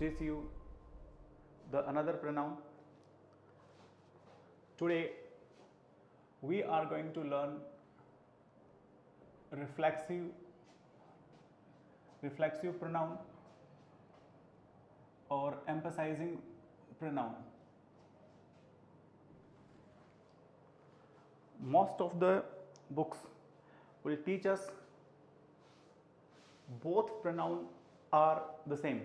teach you the another pronoun. Today we are going to learn reflexive pronoun or emphasizing pronoun. Most of the books will teach us both pronoun are the same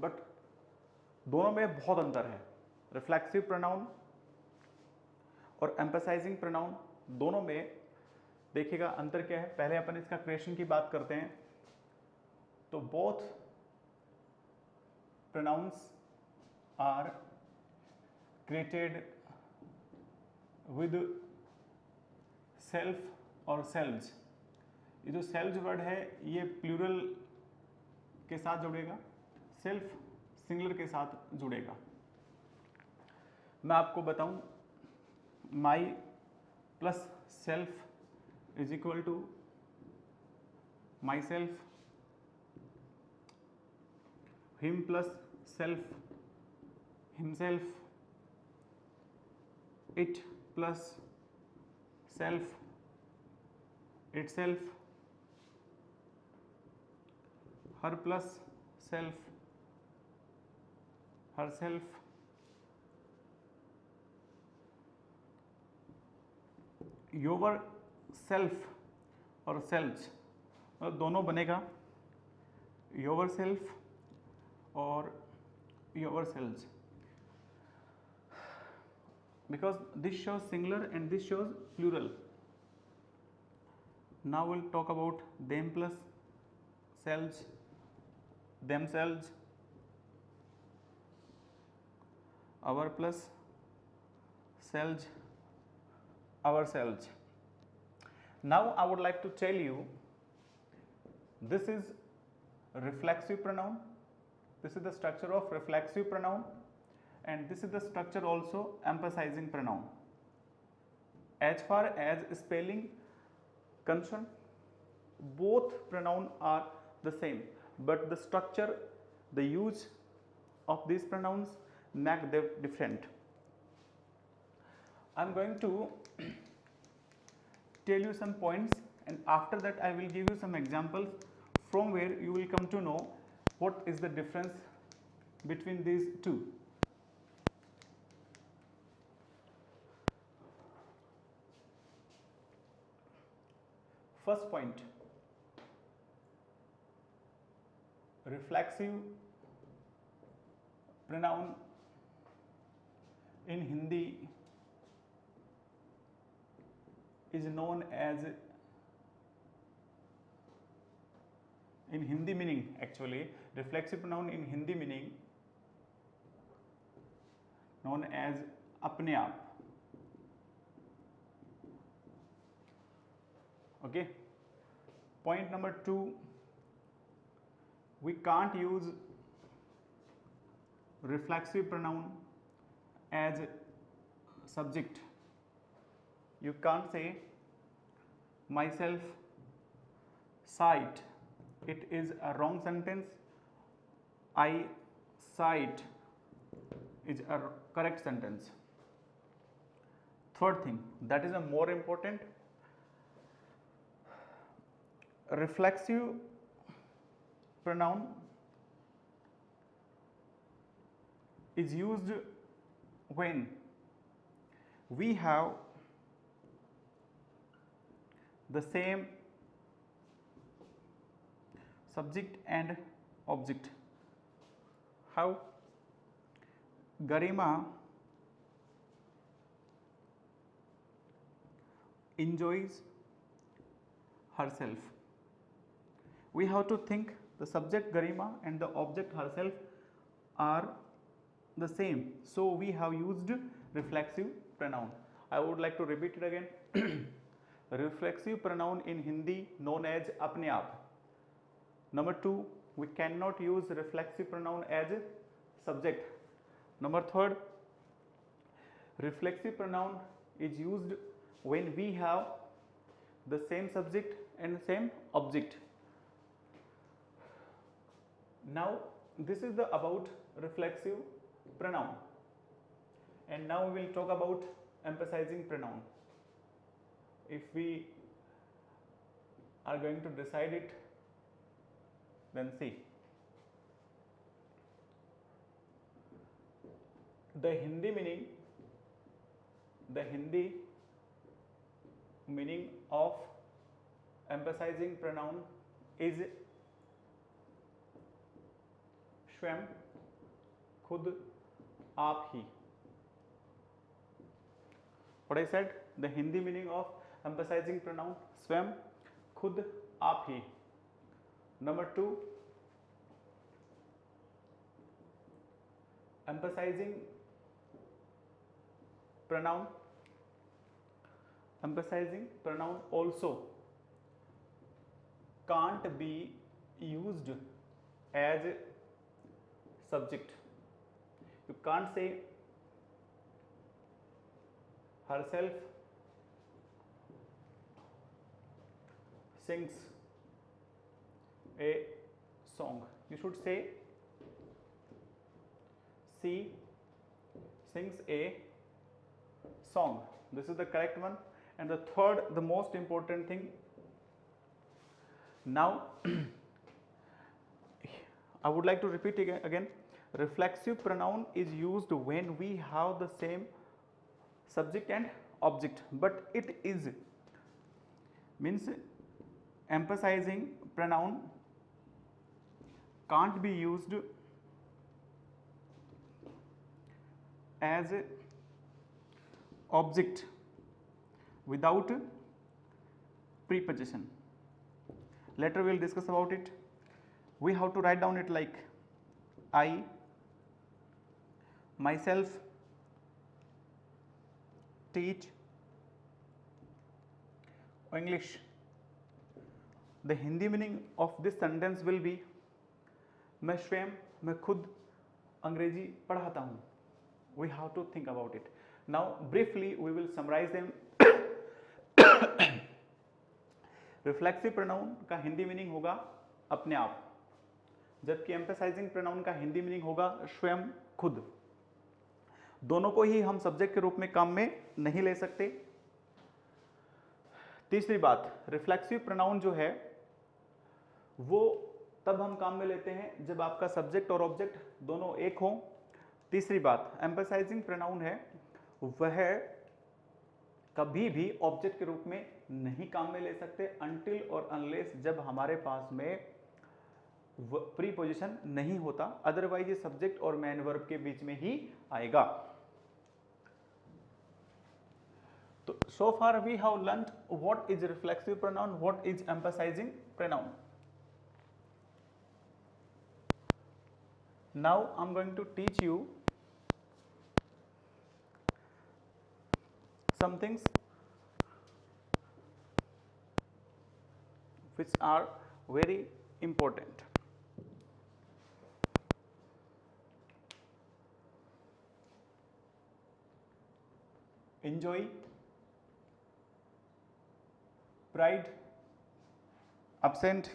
but दोनों में बहुत अंतर है. Reflexive pronoun और emphasising pronoun दोनों में देखिएगा अंतर क्या है. पहले अपन इसका क्रिएशन की बात करते हैं. तो both pronouns are created with self और सेल्व्स. ये जो सेल्व्स वर्ड है ये प्लूरल के साथ जुड़ेगा, सेल्फ सिंगुलर के साथ जुड़ेगा. मैं आपको बताऊं, my plus self is equal to my self, him plus self himself, it plus self itself, her plus self her self, your self और सेल्व्स दोनों बनेगा योवर सेल्फ और your selves. Because this shows singular and this shows plural. Now we'll talk about them plus selves, themselves, our plus selves, ourselves. Now I would like to tell you, this is reflexive pronoun. This is the structure of reflexive pronoun. And this is the structure also emphasizing pronoun. As far as spelling concerned, both pronoun are the same, but the structure, the use of these pronouns make them different. I am going to tell you some points, and after that I will give you some examples from where you will come to know what is the difference between these two. First point, reflexive pronoun in Hindi is known as, in Hindi meaning, actually reflexive pronoun in Hindi meaning known as अपने आप. Okay. Point number 2, we can't use reflexive pronoun as subject. You can't say myself sight, it is a wrong sentence. I sight is a correct sentence. Third thing, that is a more important, reflexive pronoun is used when we have the same subject and object. How? Garima enjoys herself. We have to think the subject Garima and the object herself are the same, so we have used reflexive pronoun. I would like to repeat it again. Reflexive pronoun in Hindi known as apne aap. Number 2, we cannot use reflexive pronoun as subject. Number 3, reflexive pronoun is used when we have the same subject and same object. Now this is the about reflexive pronoun, and now we will talk about emphasizing pronoun. If we are going to decide it, then see, the Hindi meaning of emphasizing pronoun is स्वयं, खुद, आप ही. What I said, the Hindi meaning of emphasizing pronoun स्वयं, खुद, आप ही. Number 2, emphasizing pronoun also can't be used as subject. You can't say herself sings a song. You should say she sings a song. This is the correct one. And the third, the most important thing, now I would like to repeat again, reflexive pronoun is used when we have the same subject and object, but it is means emphasizing pronoun can't be used as object without preposition. Later we will discuss about it. We have to write down it like I, myself, teach English. The Hindi meaning of this sentence will be मैं स्वयं, मैं खुद अंग्रेजी पढ़ाता हूँ. We have to think about it. Now briefly we will summarize them. Reflexive pronoun का Hindi meaning होगा अपने आप, जबकि एम्फेसाइजिंग प्रोनाउन का हिंदी मीनिंग होगा स्वयं, खुद. दोनों को ही हम सब्जेक्ट के रूप में काम में नहीं ले सकते. तीसरी बात, रिफ्लेक्सिव प्रोनाउन जो है वो तब हम काम में लेते हैं जब आपका सब्जेक्ट और ऑब्जेक्ट दोनों एक हो. तीसरी बात, एम्फेसाइजिंग प्रोनाउन है वह कभी भी ऑब्जेक्ट के रूप में नहीं काम में ले सकते अनटिल और अनलेस जब हमारे पास में प्रीपोजिशन नहीं होता, अदरवाइज ये सब्जेक्ट और मेन वर्ब के बीच में ही आएगा. तो so far we have learned what is reflexive pronoun, what is emphasizing pronoun. Now I am going to teach you some things which are very important. Enjoy, pride, absent,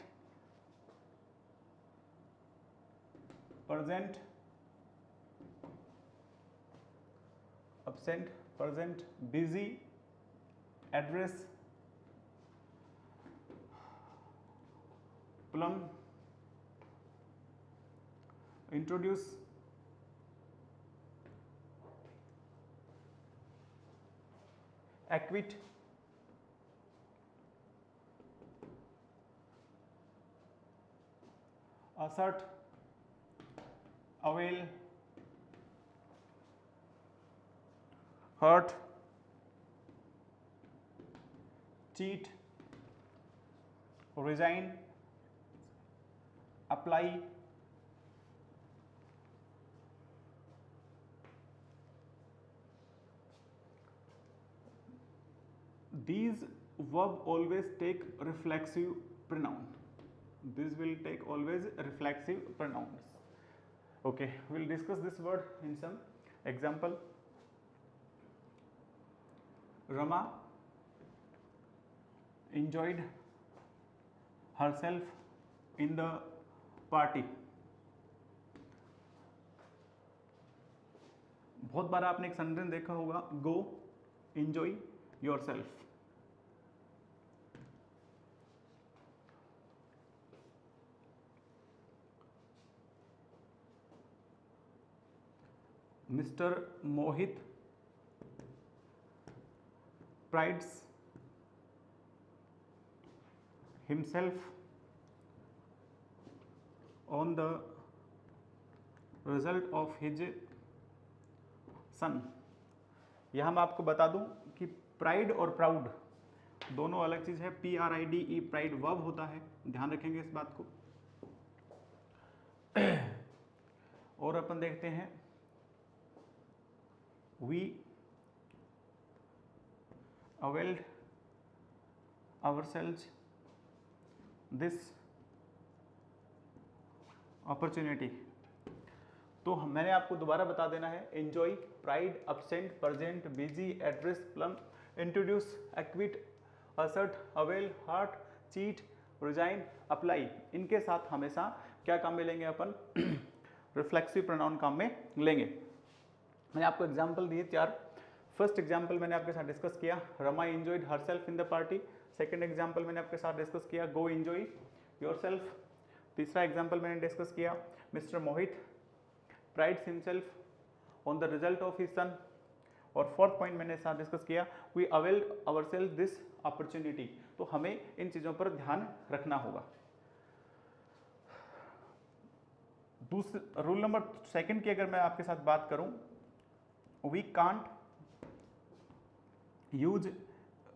present, present, busy, address, plum, introduce, acquit, assert, avail, hurt, cheat, resign, apply, these verb always take reflexive pronoun. This will take always reflexive pronouns. Okay, we will discuss this word in some example. Rama enjoyed herself in the party. बहुत बार आपने एक sentence देखा होगा, गो enjoy yourself. Mister Mohit prides himself on the result of his son। यहाँ मैं आपको बता दूं कि प्राइड और प्राउड दोनों अलग चीज है। PRIDE प्राइड वर्ब होता है, ध्यान रखेंगे इस बात को। और अपन देखते हैं we availed ourselves this opportunity। तो मैंने आपको दोबारा बता देना है, enjoy, pride, absent, present, busy, address, plum, introduce, equity, assert, avail, heart, cheat, resign, apply, इनके साथ हमेशा क्या काम में लेंगे अपन? रिफ्लेक्सिव प्रोनाउन काम में लेंगे। मैंने आपको एग्जाम्पल दिए 4। फर्स्ट एग्जाम्पल मैंने आपके साथ डिस्कस किया, Rama enjoyed herself in the party. Second example मैंने आपके साथ डिस्कस किया, गो एंजॉय योरसेल्फ। तीसरा एग्जाम्पल मैंने डिस्कस किया, mister Mohit prides himself on the result of his son. और फोर्थ पॉइंट मैंने साथ डिस्कस किया, we availed ourself this opportunity. तो हमें इन चीज़ों पर ध्यान रखना होगा। दूसरा रूल नंबर सेकंड की अगर मैं आपके साथ बात करूं, we can't use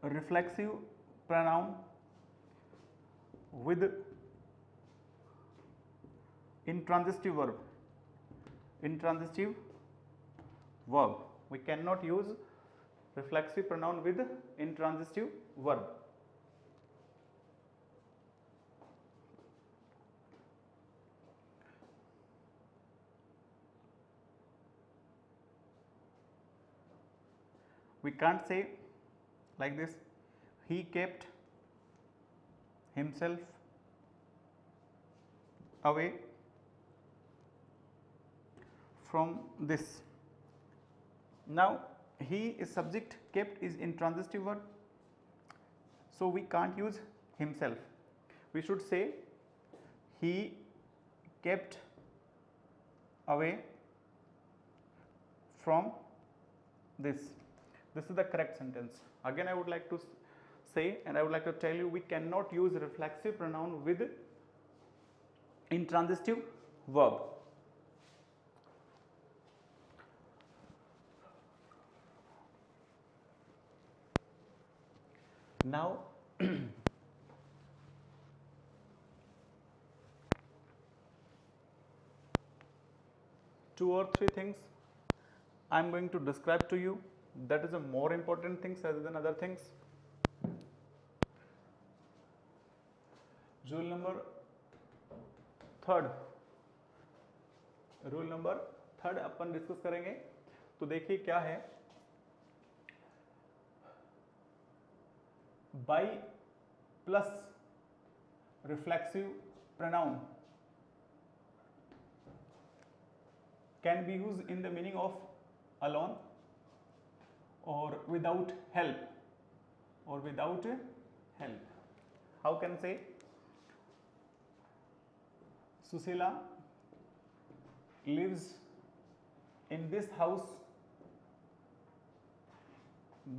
reflexive pronoun with intransitive verb। intransitive verb, we cannot use reflexive pronoun with intransitive verb। we can't say like this, he kept himself away from this। now he is subject, kept is intransitive verb, so we can't use himself, we should say he kept away from this। this is the correct sentence। again I would like to say and I would like to tell you, we cannot use reflexive pronoun with intransitive verb। now 2 or 3 things I am going to describe to you, that is a more important things rather than other things। Rule number third अपन discuss करेंगे। तो देखिए क्या है, by plus reflexive pronoun can be used in the meaning of alone or without help, how can say, Susila lives in this house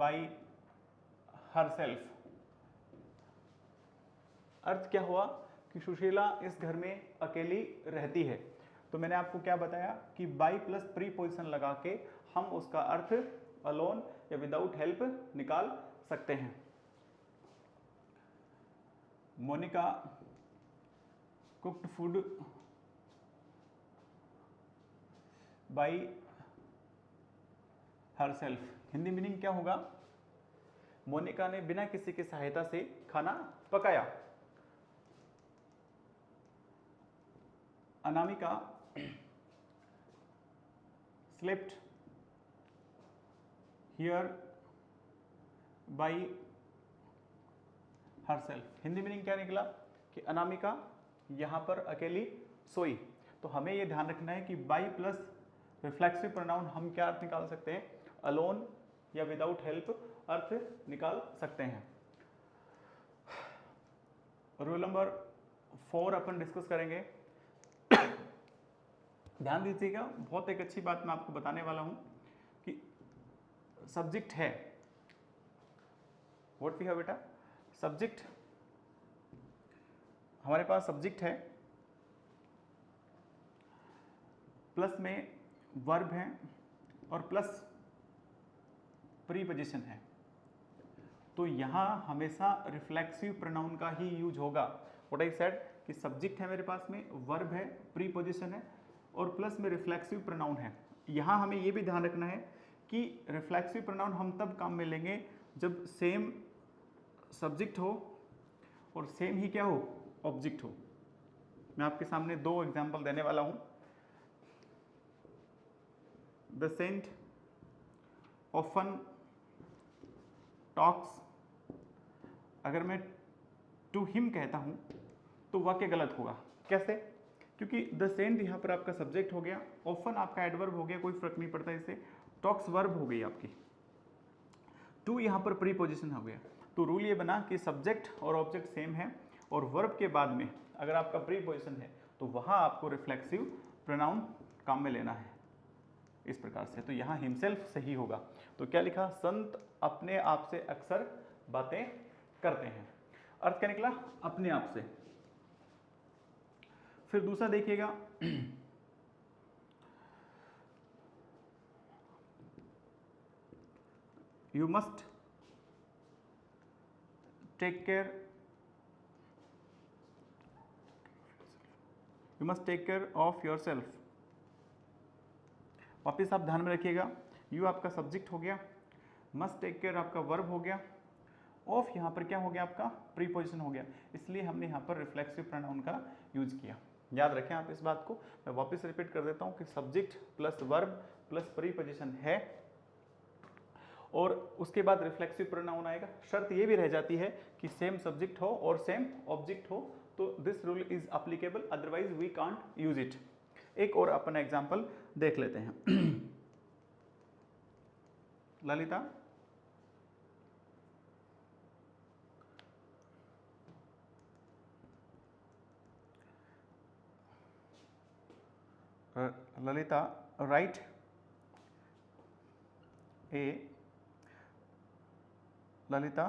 by herself। अर्थ क्या हुआ कि सुशीला इस घर में अकेली रहती है। तो मैंने आपको क्या बताया कि बाई प्लस प्रीपोजिशन लगा के हम उसका अर्थ अलोन या विदाउट हेल्प निकाल सकते हैं। Monika cooked food by herself, Hindi meaning क्या होगा, मोनिका ने बिना किसी की सहायता से खाना पकाया। Anamika slept here by herself, Hindi meaning क्या निकला कि अनामिका यहाँ पर अकेली सोई। तो हमें ये ध्यान रखना है कि बाई प्लस रिफ्लेक्सिव प्रोनाउन हम क्या अर्थ निकाल सकते हैं, अलोन या विदाउट हेल्प अर्थ निकाल सकते हैं। रूल नंबर 4 अपन डिस्कस करेंगे। ध्यान दीजिएगा, बहुत एक अच्छी बात मैं आपको बताने वाला हूं कि सब्जेक्ट है, व्हाट वी हैव बेटा, सब्जेक्ट, हमारे पास सब्जेक्ट है, प्लस में वर्ब है और प्लस प्रीपोजिशन है। तो यहां हमेशा रिफ्लेक्सिव प्रोनाउन का ही यूज होगा। व्हाट आई सेड कि सब्जेक्ट है मेरे पास में, वर्ब है, प्रीपोजिशन है और प्लस में रिफ्लेक्सिव प्रोनाउन है। यहां हमें यह भी ध्यान रखना है कि रिफ्लेक्सिव प्रोनाउन हम तब काम में लेंगे जब सेम सब्जेक्ट हो और सेम ही क्या हो, ऑब्जेक्ट हो। मैं आपके सामने 2 एग्जाम्पल देने वाला हूं। द सेंट ऑफन टॉक्स, अगर मैं टू हिम कहता हूं तो वाक्य गलत होगा। कैसे? क्योंकि द सेंट यहां पर आपका सब्जेक्ट हो गया, ऑफन आपका एडवर्ब हो गया, कोई फर्क नहीं पड़ता इससे, टॉक्स वर्ब हो गई आपकी, टू यहां पर प्रीपोजिशन हो गया। तो रूल ये बना कि सब्जेक्ट और ऑब्जेक्ट सेम है और वर्ब के बाद में अगर आपका प्रीपोजिशन है तो वहां आपको रिफ्लेक्सिव प्रोनाउन काम में लेना है इस प्रकार से। तो यहां हिमसेल्फ सही होगा। तो क्या लिखा, संत अपने आप से अक्सर बातें करते हैं। अर्थ क्या निकला, अपने आप से। फिर दूसरा देखिएगा, you must take care, you must take care of your self. वापिस आप ध्यान में रखिएगा, यू आपका सब्जेक्ट हो गया, मस्ट टेक केयर आपका वर्ब हो गया, ऑफ यहाँ पर क्या हो गया, आपका प्रीपोजिशन हो गया। इसलिए हमने यहाँ पर रिफ्लेक्सिव प्रोनाउन का यूज किया। याद रखें आप इस बात को। मैं वापस रिपीट कर देता हूँ कि subject plus verb plus preposition है और उसके बाद रिफ्लेक्सिव प्रोनाउन आएगा। शर्त ये भी रह जाती है कि सेम सब्जेक्ट हो और सेम ऑब्जेक्ट हो, तो this rule is applicable, otherwise we can't use it. एक और अपन एग्जाम्पल देख लेते हैं। Lalita, Lalita write a, Lalita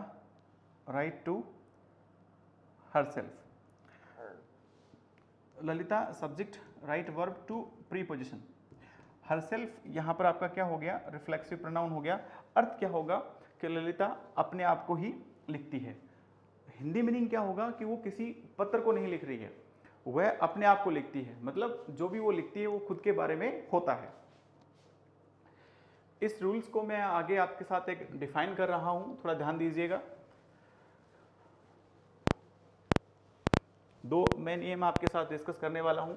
write to herself. Lalita subject, write verb to preposition, herself यहाँ पर आपका क्या हो गया, रिफ्लेक्सिव प्रोनाउन हो गया। अर्थ क्या होगा कि ललिता अपने आप को ही लिखती है। हिंदी मीनिंग क्या होगा कि वो किसी पत्र को नहीं लिख रही है, वह अपने आप को लिखती है, मतलब जो भी वो लिखती है वो खुद के बारे में होता है। इस रूल्स को मैं आगे आपके साथ एक डिफाइन कर रहा हूं, थोड़ा ध्यान दीजिएगा। 2 मैं नियम आपके साथ डिस्कस करने वाला हूं।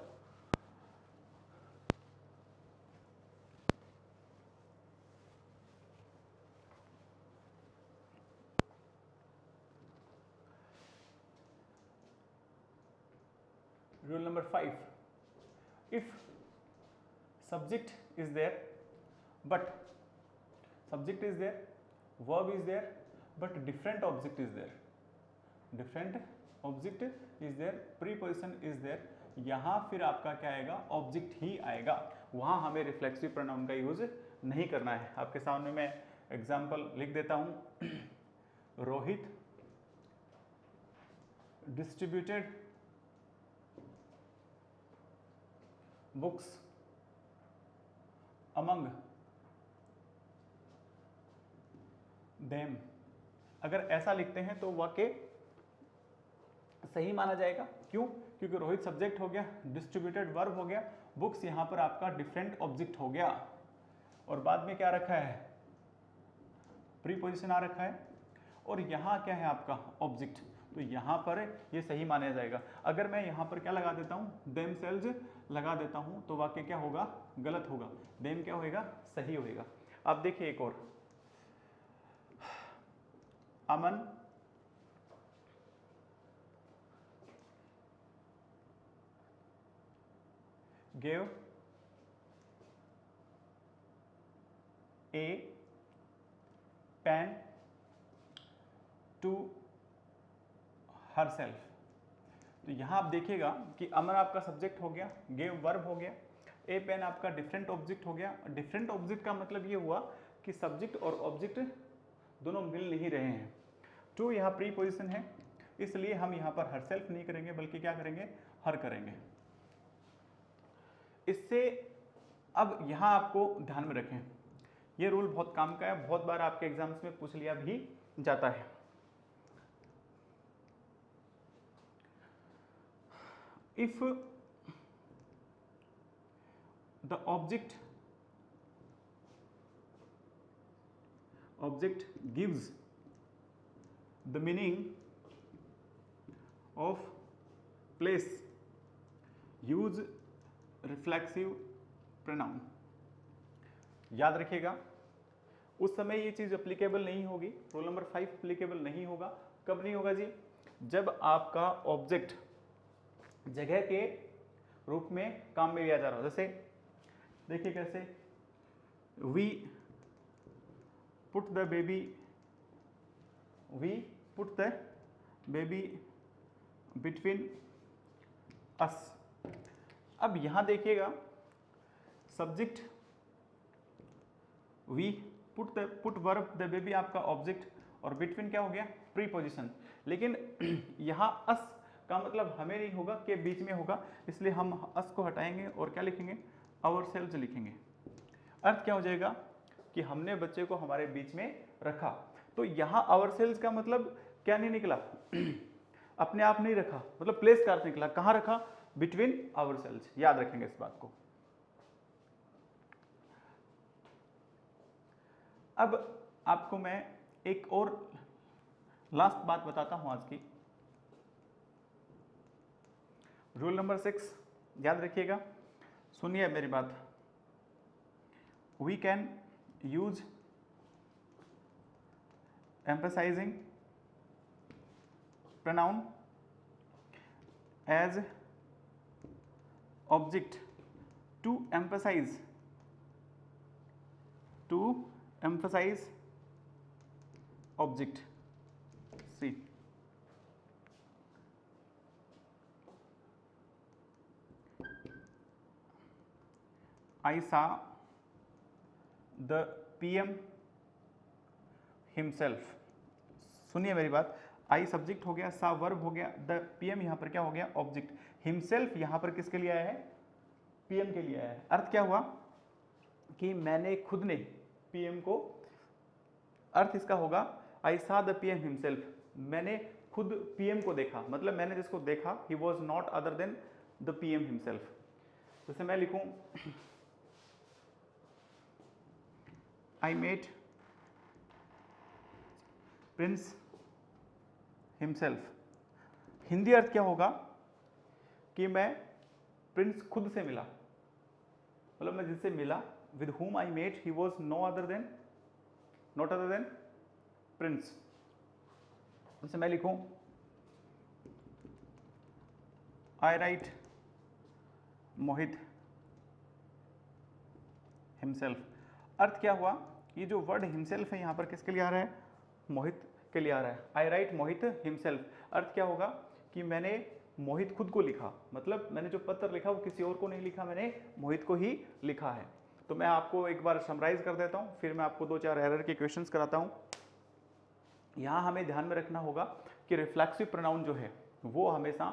Rule number 5, if subject is there but subject is there, verb is there but different object is there, different object is there, preposition is there, यहाँ फिर आपका क्या आएगा, ऑब्जेक्ट ही आएगा, वहाँ हमें रिफ्लेक्सिव प्रोनाउन का यूज नहीं करना है। आपके सामने मैं एग्जाम्पल लिख देता हूँ। Rohit distributed books among them. अगर ऐसा लिखते हैं तो वाक्य सही माना जाएगा। क्यों? क्योंकि रोहित सब्जेक्ट हो गया, डिस्ट्रीब्यूटेड वर्ब हो गया, बुक्स यहां पर आपका डिफरेंट ऑब्जेक्ट हो गया और बाद में क्या रखा है, प्रीपोजिशन आ रखा है और यहां क्या है आपका ऑब्जेक्ट, तो यहां पर ये सही माना जाएगा। अगर मैं यहां पर क्या लगा देता हूं, देम सेल्स लगा देता हूं तो वाक्य क्या होगा, गलत होगा। देम क्या होएगा, सही होएगा। आप देखिए एक और, Aman gave a pen to herself. तो यहाँ आप देखिएगा कि अमर आपका सब्जेक्ट हो गया, गेव वर्ब हो गया, ए पेन आपका डिफरेंट ऑब्जेक्ट हो गया। डिफरेंट ऑब्जेक्ट का मतलब ये हुआ कि सब्जेक्ट और ऑब्जेक्ट दोनों मिल नहीं रहे हैं। टू यहाँ प्री पोजिशन है, इसलिए हम यहाँ पर हर सेल्फ नहीं करेंगे बल्कि क्या करेंगे, हर करेंगे। इससे अब यहाँ आपको ध्यान में रखें, ये रूल बहुत काम का है, बहुत बार आपके एग्जाम्स में पूछ लिया भी जाता है। If the object gives the meaning of place, use reflexive pronoun। याद रखिएगा, उस समय ये चीज एप्लीकेबल नहीं होगी, रूल नंबर 5 एप्लीकेबल नहीं होगा। कब नहीं होगा जी? जब आपका ऑब्जेक्ट जगह के रूप में काम में लिया जा रहा हो। जैसे देखिए कैसे, we put the baby between us. अब यहां देखिएगा, subject we, put verb the baby आपका ऑब्जेक्ट, और बिटवीन क्या हो गया, प्रीपोजिशन। लेकिन यहां अस का मतलब हमें नहीं होगा कि बीच में होगा, इसलिए हम अस को हटाएंगे और क्या लिखेंगे, आवरसेल्व्स लिखेंगे। अर्थ क्या हो जाएगा कि हमने बच्चे को हमारे बीच में रखा। तो यहां आवरसेल्व्स का मतलब क्या नहीं निकला, अपने आप नहीं रखा, मतलब प्लेस का अर्थ निकला। कहां रखा, बिटवीन आवरसेल्व्स। याद रखेंगे इस बात को। अब आपको मैं एक और लास्ट बात बताता हूं आज की। रूल नंबर 6 याद रखिएगा, सुनिए मेरी बात। We can use emphasizing pronoun as object to emphasize object। See, I saw the PM himself। सुनिए मेरी बात, आई सब्जेक्ट हो गया, सा वर्ब हो गया, द पीएम यहां पर क्या हो गया, ऑब्जेक्ट। हिमसेल्फ यहां पर किसके लिए आया है, पीएम के लिए आया है। अर्थ क्या हुआ कि मैंने खुद ने पीएम को, अर्थ इसका होगा आई सा द पीएम हिमसेल्फ, मैंने खुद पीएम को देखा, मतलब मैंने जिसको देखा, he was not other than the PM himself. जैसे मैं लिखूं, I met prince himself. Hindi अर्थ क्या होगा कि मैं प्रिंस खुद से मिला, मतलब मैं जिससे मिला, with whom I met, he was not other than prince. जैसे मैं लिखूं, आई राइट मोहित हिमसेल्फ। अर्थ क्या हुआ, ये जो वर्ड हिमसेल्फ है यहां पर किसके लिए आ रहा है, मोहित के लिए आ रहा है। आई राइट मोहित हिमसेल्फ। अर्थ क्या होगा कि मैंने मोहित खुद को लिखा, मतलब मैंने जो पत्र लिखा वो किसी और को नहीं लिखा, मैंने मोहित को ही लिखा है। तो मैं आपको एक बार समराइज कर देता हूं, फिर मैं आपको 2-4 एरर के क्वेश्चंस कराता हूं। यहां हमें ध्यान में रखना होगा कि रिफ्लेक्सिव प्रोनाउन जो है वो हमेशा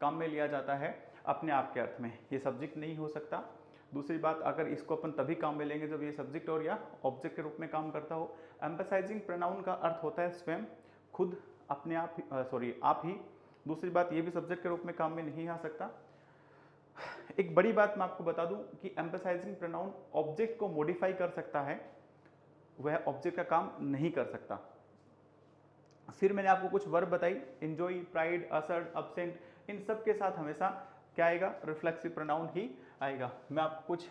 काम में लिया जाता है अपने आप के अर्थ में, ये सब्जेक्ट नहीं हो सकता। दूसरी बात, अगर इसको अपन तभी काम में लेंगे जब ये सब्जेक्ट और या ऑब्जेक्ट के रूप में काम करता हो। एम्फसाइजिंग प्रोनाउन का अर्थ होता है स्वयं, खुद, अपने आप, आप ही। दूसरी बात, ये भी सब्जेक्ट के रूप में काम में नहीं आ सकता। एक बड़ी बात मैं आपको बता दूं कि एम्फसाइजिंग प्रोनाउन ऑब्जेक्ट को मॉडिफाई कर सकता है, वह ऑब्जेक्ट का काम नहीं कर सकता। फिर मैंने आपको कुछ वर्ब बताई, एंजॉय, प्राइड, असर्ट, अब्सेंट, इन सब के साथ हमेशा क्या आएगा, रिफ्लेक्सिव प्रोनाउन ही आएगा। मैं आपको कुछ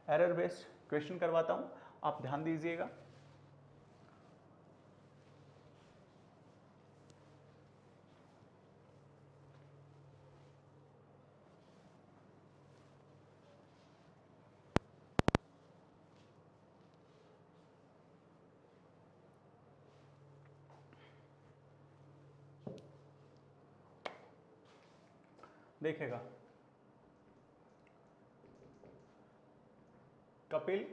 एरर बेस्ड क्वेश्चन करवाता हूं, आप ध्यान दीजिएगा। देखेगा Kapil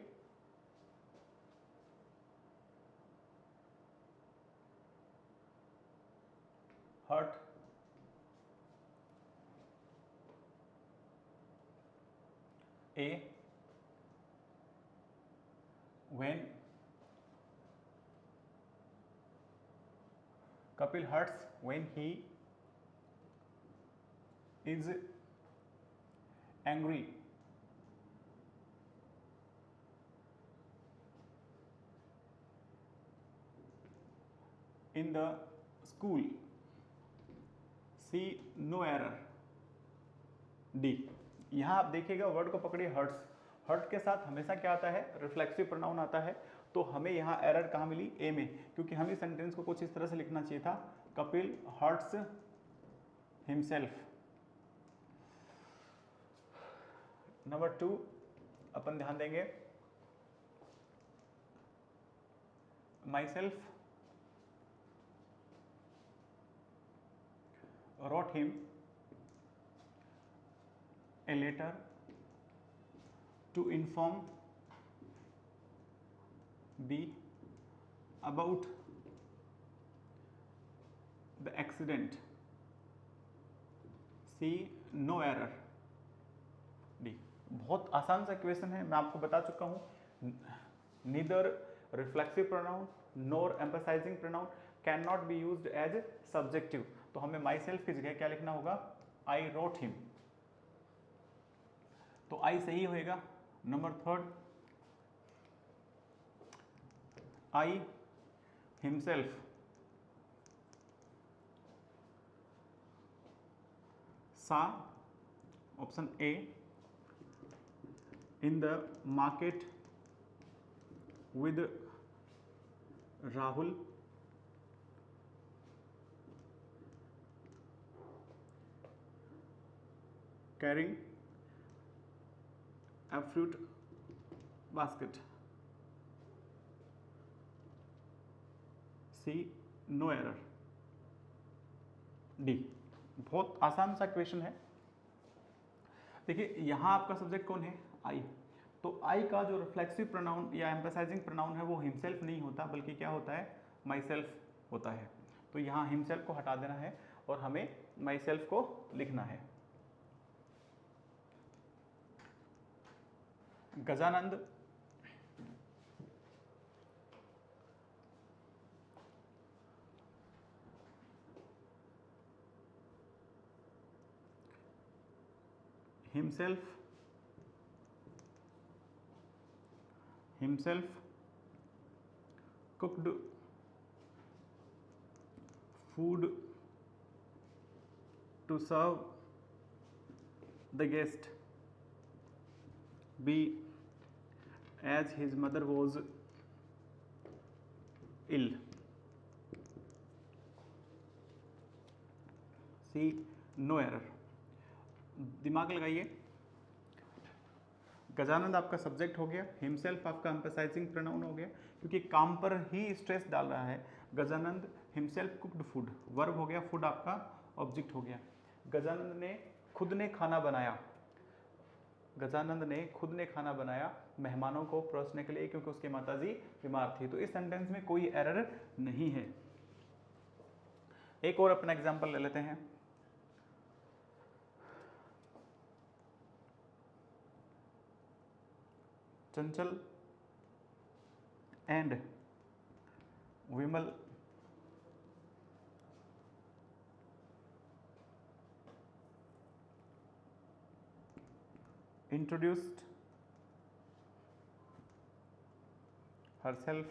hurt A when Kapil hurts when he is angry. In the school. C no error. D यहाँ आप देखिएगा वर्ड को पकड़िए हर्ट्स, हर्ट के साथ हमेशा क्या आता है, रिफ्लेक्सिव प्रोनाउन आता है। तो हमें यहाँ एरर कहाँ मिली, ए में, क्योंकि हमें सेंटेंस को कुछ इस तरह से लिखना चाहिए था, कपिल हर्ट्स हिमसेल्फ। नंबर 2 अपन ध्यान देंगे, my self wrote him a letter to inform B about the accident. C no error. D बहुत आसान सा क्वेश्चन है, मैं आपको बता चुका हूँ, neither reflexive pronoun nor emphasizing pronoun cannot be used as subjective। तो हमें माई सेल्फ की जगह क्या लिखना होगा, आई रोट हिम। तो आई सही होएगा। नंबर 3 आई हिमसेल्फ, सा option A in the market with Rahul, carrying a fruit basket. C no error. D बहुत आसान सा क्वेश्चन है। देखिए यहाँ आपका सब्जेक्ट कौन है, आई। तो आई का जो रिफ्लेक्सिव प्रोनाउन या एम्फसाइजिंग प्रोनाउन है वो हिमसेल्फ नहीं होता, बल्कि क्या होता है, माई सेल्फ होता है। तो यहाँ हिमसेल्फ को हटा देना है और हमें माई सेल्फ को लिखना है। Gajanand himself cooked food to serve the guest B as his mother was ill. C no error. दिमाग लगाइए, गजानंद आपका सब्जेक्ट हो गया, हिमसेल्फ आपका एम्फसाइजिंग प्रोनाउन हो गया, क्योंकि काम पर ही स्ट्रेस डाल रहा है। Gajanand himself cooked food, verb हो गया, फूड आपका ऑब्जेक्ट हो गया। गजानंद ने खुद ने खाना बनाया, गजानंद ने खुद ने खाना बनाया मेहमानों को परोसने के लिए, क्योंकि उसकी माताजी बीमार थी। तो इस सेंटेंस में कोई एरर नहीं है। एक और अपना एग्जांपल ले लेते हैं। चंचल and Vimal introduced herself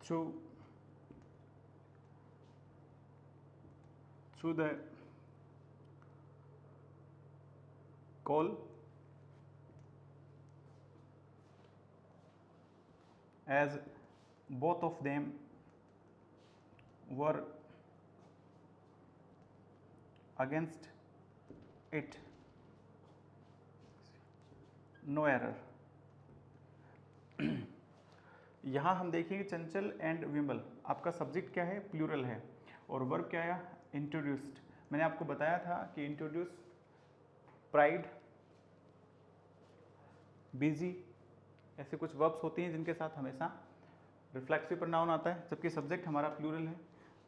through the call as both of them were against it. No error. यहाँ हम देखेंगे चंचल एंड विमल, आपका सब्जेक्ट क्या है, प्लूरल है, और वर्ब क्या आया, इंट्रोड्यूस्ड। मैंने आपको बताया था कि इंट्रोड्यूस, प्राइड, बिजी, ऐसे कुछ वर्ब्स होती हैं जिनके साथ हमेशा रिफ्लेक्सिव प्रोनाउन आता है, जबकि सब्जेक्ट हमारा प्लूरल है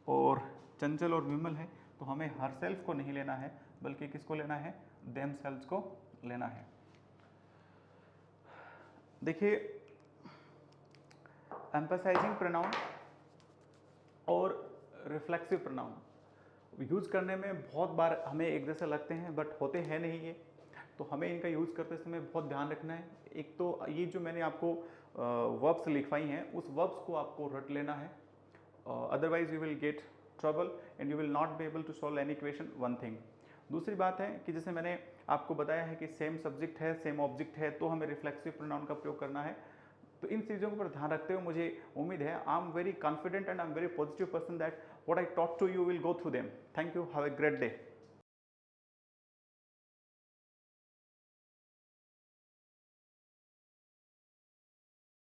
और चंचल और विमल है, तो हमें हर सेल्फ को नहीं लेना है बल्कि किसको लेना है, देम सेल्व्स को लेना है। देखिए एम्फसाइजिंग प्रोनाउन और रिफ्लेक्सिव प्रोनाउन यूज़ करने में बहुत बार हमें एक जैसे लगते हैं बट होते हैं नहीं ये, तो हमें इनका यूज़ करते समय बहुत ध्यान रखना है। एक तो ये जो मैंने आपको वर्ब्स लिखवाई हैं उस वर्ब्स को आपको रट लेना है, otherwise you will get trouble and you will not be able to solve any equation, one thing. दूसरी बात है कि जैसे मैंने आपको बताया है कि सेम सब्जेक्ट है सेम ऑब्जेक्ट है तो हमें रिफ्लेक्सिव प्रोनाउन का प्रयोग करना है। तो इन चीज़ों पर ध्यान रखते हुए मुझे उम्मीद है I am very confident and I am very positive person that what I taught to you will go through them. Thank you, have a great day.